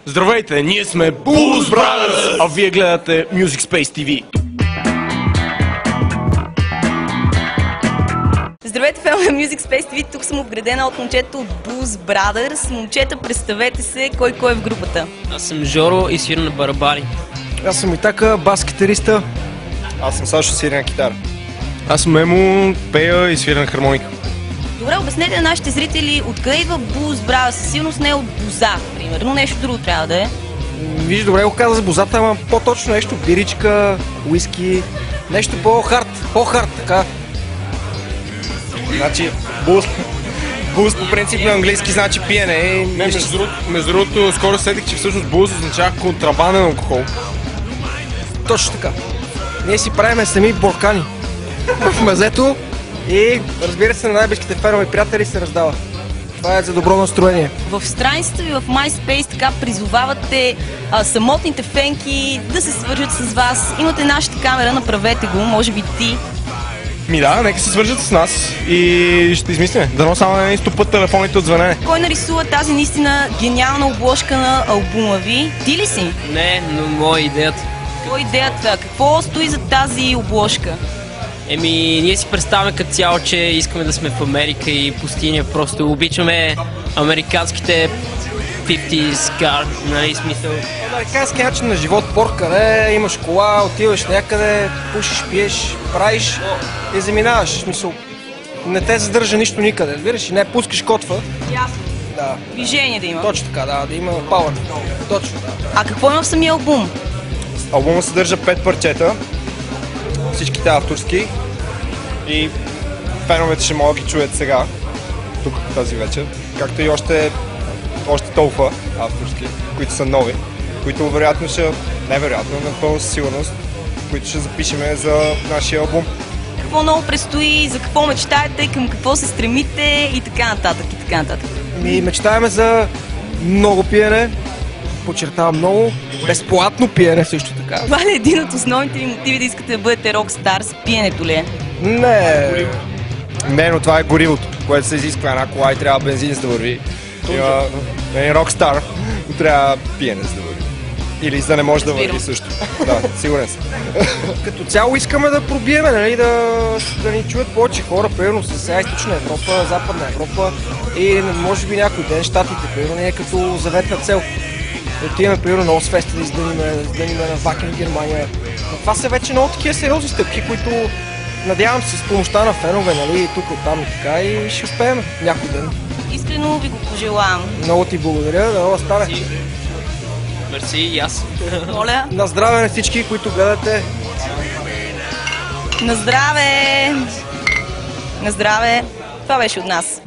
Здравейте, ние сме Blues Brothers, а вие гледате Music Space TV. Здравейте, фенове на Music Space TV, тук съм обградена от момчета от Blues Brothers. Момчета, представете се, кой е в групата. Аз съм Жоро и свирам на барабани. Аз съм Итака, бас-китариста. Аз съм Сашо, свиря на китара. Аз съм Емо, пея и свиря на хармоника. Добре, обяснете на нашите зрители откъде идва Blues Brothers. Със сигурност не е от боза, примерно, нещо друго трябва да е. Виж, добре го каза за бозата, ама по-точно нещо, биричка, уиски, нещо по-хард, така. Значи, буз по принцип на английски значи пиене. Между другото, скоро сетих, че всъщност Blues означава контрабанден алкохол. Точно така. Ние си правиме сами боркани в мазето и разбира се на най-близките фенове и приятели се раздава. Това е за добро настроение. В страницата ви в MySpace така призовавате самотните фенки да се свържат с вас. Имате нашата камера, направете го, може би ти. Нека се свържат с нас и ще измислиме. Дано само не изтопат телефоните от звънене. Кой нарисува тази наистина гениална обложка на албума ви? Ти ли си? Не, но моя идеята. Твоя идеята? Какво стои за тази обложка? Ние си представяме като цяло, че искаме да сме в Америка и пустиня. Просто обичаме американските 50s car, нали, смисъл. Американски начин на живот, къде имаш кола, отиваш някъде, пушиш, пиеш, правиш и заминаваш. В смисъл, не те задържа нищо никъде, разбираш, и не пускаш котва. Ясно. Да. Движение да има. Точно така, да има пауър. Точно, да. А какво има в самия албум? Албумът съдържа 5 парчета, всичките авторски и феновете ще могат да ги чуят сега, тук тази вечер, както и още толкова авторски, които са нови, които вероятно невероятно, на пълна сигурност, които ще запишеме за нашия албум. Какво много предстои, за какво мечтаете, към какво се стремите и така нататък, и така нататък. Мечтаеме за много пиене, подчертавам много, безплатно пиене също така. Това ли е един от основните ви мотиви да искате да бъдете рокстар с пиенето ли е? Не, но това е горивото, което се изисква една кола и трябва бензин за да върви. Рокстар, но трябва пиене за да върви. Или за да не може да върви също. Да, сигурен съм. Като цяло искаме да пробиеме, нали, да ни чуят повече хора, примерно с сега Източна Европа, Западна Европа и може би някой ден Щатите, примерно не е като заветна цел. Да отиваме, примерно, на Озфеста да издъниме на Вакен в Германия. Но това са вече много такива сериозни стъпки, които надявам се с помощта на фенове, нали, тук, оттам и така, и ще успеем някой ден. Искрено ви го пожелавам. Много ти благодаря, да стане. Мерси и аз. Моля. На здраве на всички, които гледате. На здраве! На здраве! Това беше от нас.